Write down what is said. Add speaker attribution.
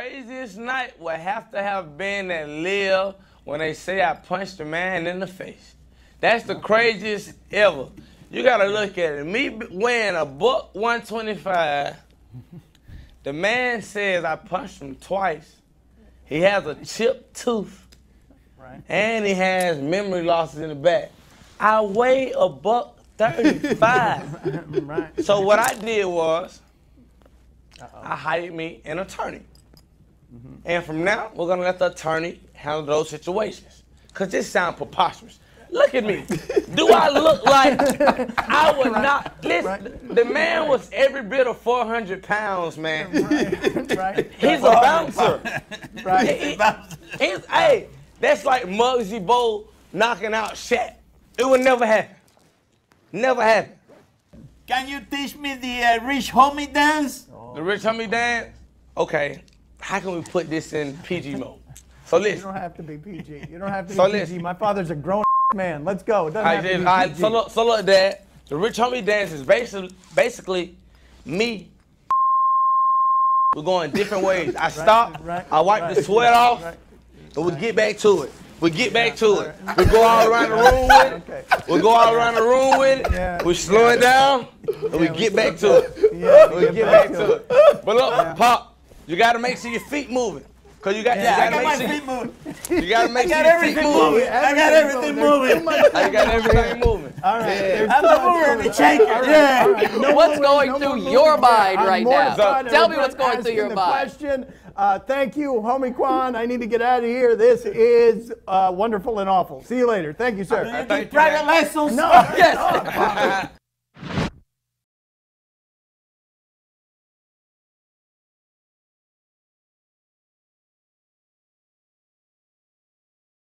Speaker 1: craziest night would have to have been at Live when they say I punched a man in the face. That's the craziest ever. You gotta look at it. Me weighing a buck 125. The man says I punched him twice. He has a chipped tooth. Right. And he has memory losses in the back. I weigh a buck 35. Right. So what I did was, I hired me an attorney. And from now, we're gonna let the attorney handle those situations. Cause this sounds preposterous. Look at me. Do I look like I would not? Listen, the man was every bit of 400 pounds, man. Right. He's a bouncer. Right. Hey, that's like Muggsy Bogues knocking out Shaq. It would never happen. Never happen.
Speaker 2: Can you teach me the rich homie dance?
Speaker 1: The rich homie dance? Okay. How can we put this in PG mode? So listen.
Speaker 3: You don't have to be PG. You don't have to be PG. Listen. My father's a grown man. Let's go. It doesn't have to be PG.
Speaker 1: So look, Dad. The rich homie dance is basically me. We're going different ways. I stop. I wipe the sweat off, and we get back to it. We get back to it. We go all around the room with it. We go all around the room with it. We slow it down, and we get back to it. We get back to it. But look, Pop, you got to make sure your feet moving. Cause you got to make sure
Speaker 2: feet moving.
Speaker 1: You got to make sure your feet moving.
Speaker 2: I got everything moving.
Speaker 1: I got everything moving.
Speaker 3: All right.
Speaker 2: I'm the moving shaker. Yeah.
Speaker 4: What's going through your mind right now? Tell me what's going through your mind.
Speaker 3: Thank you, Homie Quan. I need to get out of here. This is Wonderful and Awful. See you later. Thank you, sir.
Speaker 2: Private lessons.
Speaker 3: No.
Speaker 4: Yes.